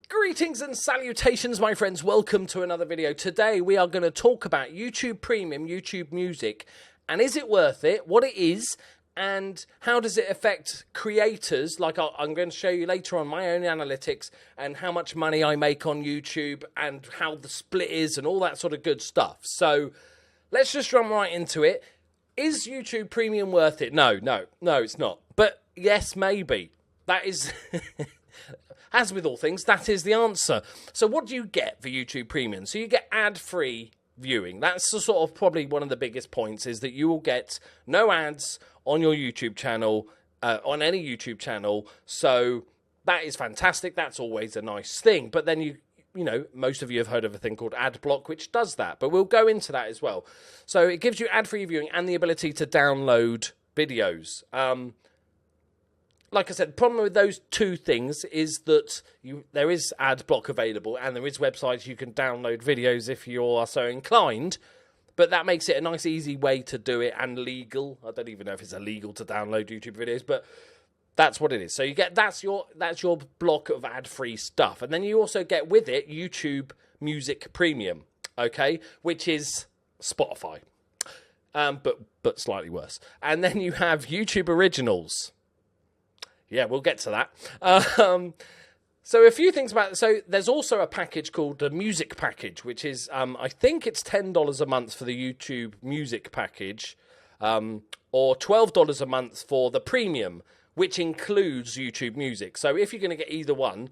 Greetings and salutations, my friends. Welcome to another video. Today we are going to talk about YouTube Premium, YouTube Music, and is it worth it, what it is, and how does it affect creators. Like I'm going to show you later on my own analytics and how much money I make on YouTube and how the split is and all that sort of good stuff. So let's just run right into it. Is YouTube Premium worth it? No, it's not. But yes, maybe. That is... As with all things, that is the answer. So what do you get for YouTube Premium? So you get ad-free viewing. That's the sort of probably one of the biggest points, is that you will get no ads on your YouTube channel, on any YouTube channel. So that is fantastic. That's always a nice thing. But then you know, most of you have heard of a thing called ad block, which does that. But we'll go into that as well. So it gives you ad-free viewing and the ability to download videos. Like I said, the problem with those two things is that there is ad block available and there is websites you can download videos if you are so inclined, but that makes it a nice, easy way to do it and legal. I don't even know if it's illegal to download YouTube videos, but that's what it is. So you get that's your block of ad-free stuff, and then you also get with it YouTube Music Premium, okay, which is Spotify, but slightly worse. And then you have YouTube Originals. Yeah, we'll get to that. So a few things about it. So there's also a package called the Music Package, which is, I think it's $10 a month for the YouTube Music Package, or $12 a month for the Premium, which includes YouTube Music. So if you're going to get either one,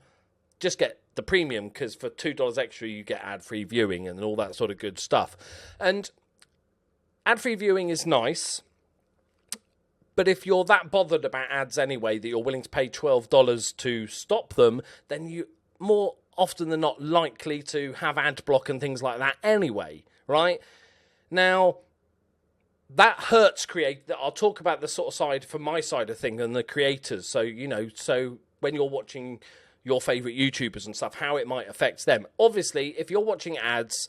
just get the Premium, because for $2 extra, you get ad-free viewing and all that sort of good stuff. And ad-free viewing is nice. But if you're that bothered about ads anyway, that you're willing to pay $12 to stop them, then you more often than not likely to have ad block and things like that anyway, right? Now, that hurts I'll talk about the sort of side from my side of thing and the creators. So, so when you're watching your favourite YouTubers and stuff, how it might affect them. Obviously, if you're watching ads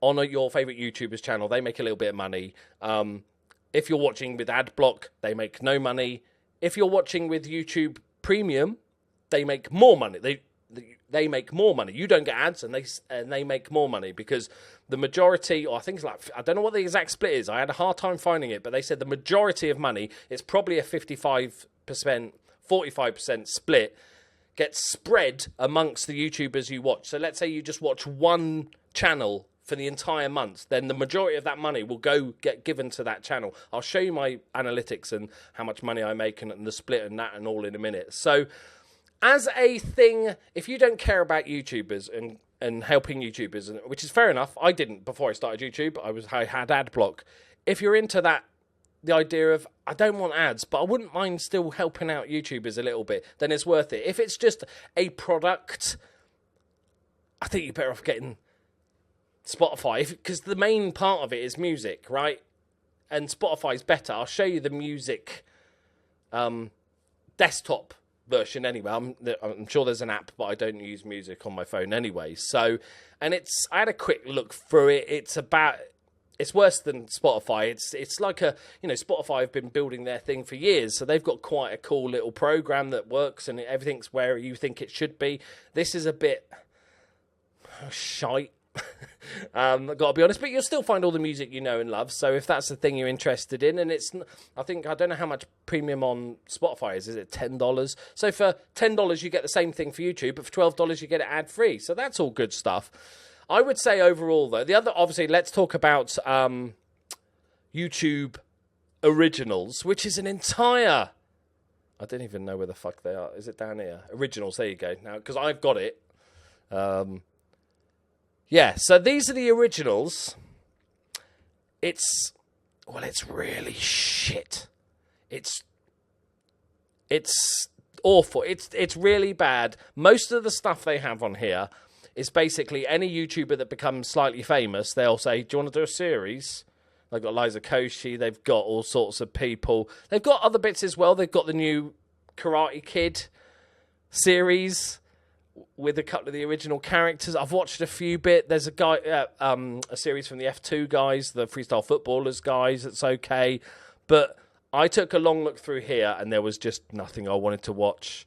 on your favourite YouTuber's channel, they make a little bit of money. If you're watching with ad block, they make no money. If you're watching with YouTube Premium, they make more money. They make more money. You don't get ads, and they make more money, because the majority, or I think it's like, I don't know what the exact split is. I had a hard time finding it, but they said the majority of money, it's probably a 55%, 45% split, gets spread amongst the YouTubers you watch. So let's say you just watch one channel for the entire month, then the majority of that money will get given to that channel. I'll show you my analytics and how much money I make and the split and that and all in a minute. So as a thing, if you don't care about YouTubers and helping YouTubers, which is fair enough, I didn't before I started YouTube. I had ad block. If you're into that, the idea of, I don't want ads, but I wouldn't mind still helping out YouTubers a little bit, then it's worth it. If it's just a product, I think you're better off getting Spotify, because the main part of it is music, right? And Spotify's better. I'll show you the music desktop version anyway. I'm sure there's an app, but I don't use music on my phone anyway. So, and I had a quick look through it. It's worse than Spotify. It's like Spotify have been building their thing for years, so they've got quite a cool little program that works and everything's where you think it should be. This is a bit shite. I've got to be honest, but you'll still find all the music you know and love. So if that's the thing you're interested in, and I don't know how much premium on Spotify is. Is it $10? So for $10 you get the same thing for YouTube, but for $12 you get it ad free. So that's all good stuff. I would say overall though, obviously let's talk about YouTube Originals, which is an entire, I don't even know where the fuck they are. Is it down here? Originals, there you go. Now, because I've got it. Yeah, so these are the originals. It's really shit. It's awful. It's really bad. Most of the stuff they have on here is basically any YouTuber that becomes slightly famous, they'll say, do you want to do a series? They've got Liza Koshy, they've got all sorts of people. They've got other bits as well. They've got the new Karate Kid series with a couple of the original characters. I've watched a few bit. There's a guy, a series from the F2 guys, the Freestyle Footballers guys. It's okay, but I took a long look through here, and there was just nothing I wanted to watch.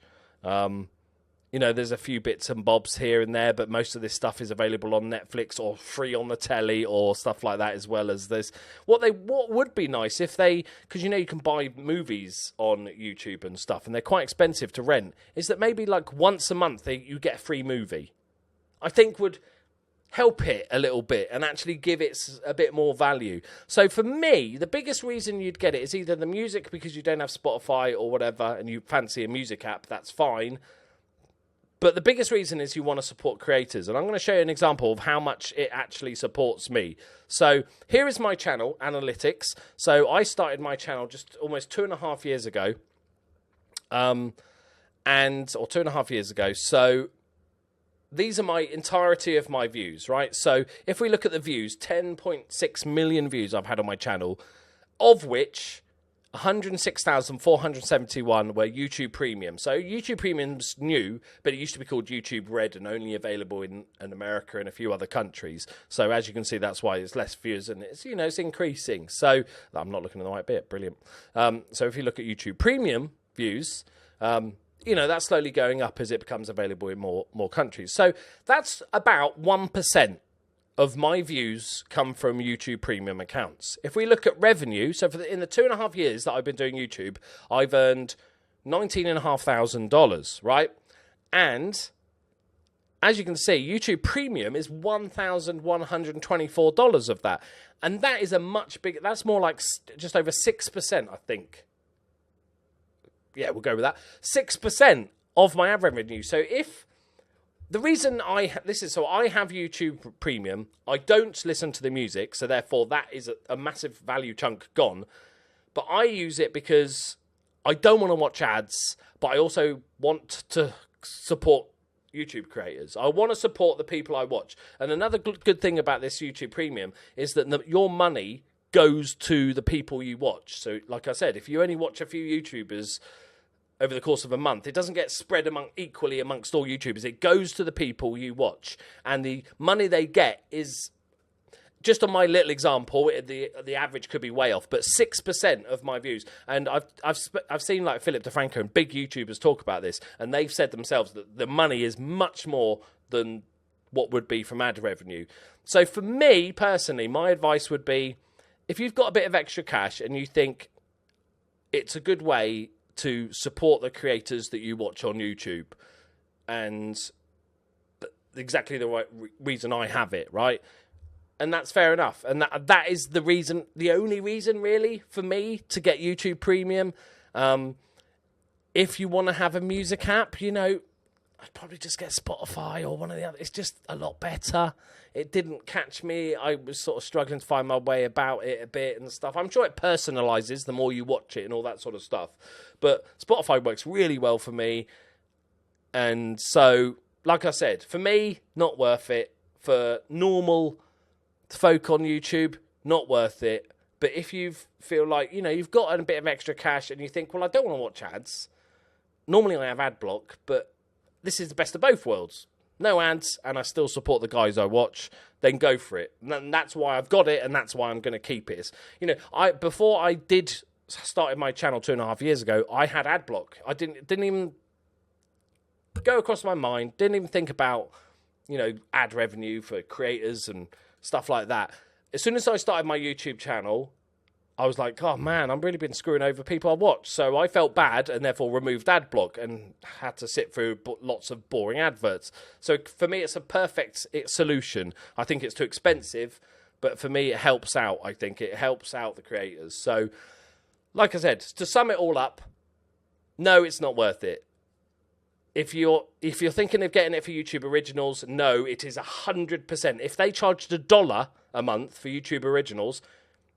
You know, there's a few bits and bobs here and there, but most of this stuff is available on Netflix or free on the telly or stuff like that, as well as this. What would be nice if they, because you know you can buy movies on YouTube and stuff, and they're quite expensive to rent, is that maybe like once a month you get a free movie. I think would help it a little bit and actually give it a bit more value. So for me, the biggest reason you'd get it is either the music, because you don't have Spotify or whatever, and you fancy a music app, that's fine. But the biggest reason is you want to support creators. And I'm going to show you an example of how much it actually supports me. So here is my channel, Analytics. So I started my channel just almost 2.5 years ago. Or 2.5 years ago. So these are my entirety of my views, right? So if we look at the views, 10.6 million views I've had on my channel, of which 106,471 were YouTube Premium. So YouTube Premium's new, but it used to be called YouTube Red and only available in America and a few other countries. So as you can see, that's why it's less views and it's, you know, it's increasing. So I'm not looking at the right bit. Brilliant. So if you look at YouTube Premium views, you know, that's slowly going up as it becomes available in more countries. So that's about 1% of my views come from YouTube Premium accounts. If we look at revenue, so in the 2.5 years that I've been doing YouTube, I've earned $19,500, right? And as you can see, YouTube Premium is $1,124 of that. And that is a much bigger, that's more like just over 6%, I think. Yeah, we'll go with that. 6% of my ad revenue. So if the reason I have YouTube Premium, I don't listen to the music, so therefore that is a massive value chunk gone. But I use it because I don't want to watch ads, but I also want to support YouTube creators. I want to support the people I watch. And another good thing about this YouTube Premium is that your money goes to the people you watch. So like I said, if you only watch a few YouTubers over the course of a month, it doesn't get spread equally amongst all YouTubers. It goes to the people you watch. And the money they get is, just on my little example, the average could be way off, but 6% of my views. And I've seen like Philip DeFranco and big YouTubers talk about this, and they've said themselves that the money is much more than what would be from ad revenue. So for me, personally, my advice would be, if you've got a bit of extra cash and you think it's a good way to support the creators that you watch on YouTube, and exactly the right reason I have it, right? And that's fair enough. And that is the reason, the only reason really for me to get YouTube Premium. If you want to have a music app, you know, I'd probably just get Spotify or one of the other. It's just a lot better. It didn't catch me. I was sort of struggling to find my way about it a bit and stuff. I'm sure it personalizes the more you watch it and all that sort of stuff. But Spotify works really well for me. And so, like I said, for me, not worth it. For normal folk on YouTube, not worth it. But if you feel like, you know, you've got a bit of extra cash and you think, well, I don't want to watch ads. Normally I have ad block, but this is the best of both worlds. No ads, and I still support the guys I watch, then go for it. And that's why I've got it, and that's why I'm going to keep it. You know, before I started my channel 2.5 years ago, I had ad block. I didn't even go across my mind, didn't even think about, you know, ad revenue for creators and stuff like that. As soon as I started my YouTube channel, I was like, oh man, I've really been screwing over people I watch. So I felt bad and therefore removed ad block and had to sit through lots of boring adverts. So for me, it's a perfect solution. I think it's too expensive, but for me, it helps out. I think it helps out the creators. So like I said, to sum it all up, no, it's not worth it. If you're thinking of getting it for YouTube Originals, no, it is 100%. If they charged $1 a month for YouTube Originals,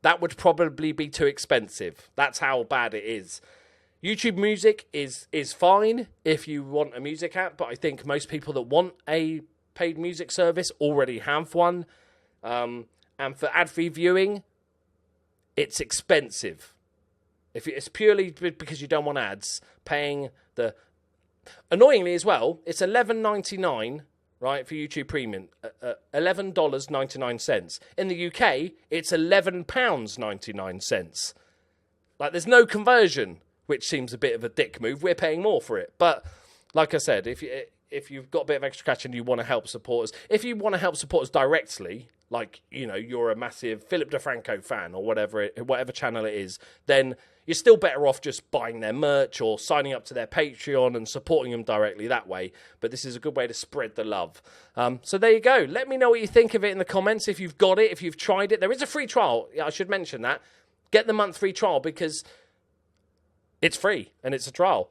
that would probably be too expensive. That's how bad it is. YouTube Music is fine if you want a music app, but I think most people that want a paid music service already have one. And for ad-free viewing, it's expensive. If it's purely because you don't want ads, paying the... Annoyingly as well, it's $11.99, right, for YouTube Premium. $11.99. In the UK, it's £11.99. Like, there's no conversion, which seems a bit of a dick move. We're paying more for it. But, like I said, if if you've got a bit of extra cash and you want to help support us, if you want to help support us directly, like, you know, you're a massive Philip DeFranco fan or whatever channel it is, then you're still better off just buying their merch or signing up to their Patreon and supporting them directly that way. But this is a good way to spread the love. So there you go. Let me know what you think of it in the comments. If you've got it, if you've tried it. There is a free trial. Yeah, I should mention that. Get the month free trial because it's free and it's a trial.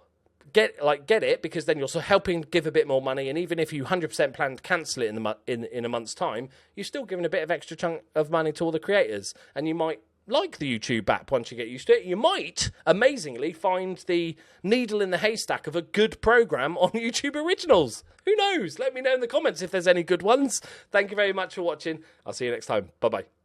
Get it, because then you're also helping give a bit more money, and even if you 100% plan to cancel it in a month's time, you're still giving a bit of extra chunk of money to all the creators, and you might like the YouTube app once you get used to it. You might, amazingly, find the needle in the haystack of a good program on YouTube Originals. Who knows? Let me know in the comments if there's any good ones. Thank you very much for watching. I'll see you next time. Bye-bye.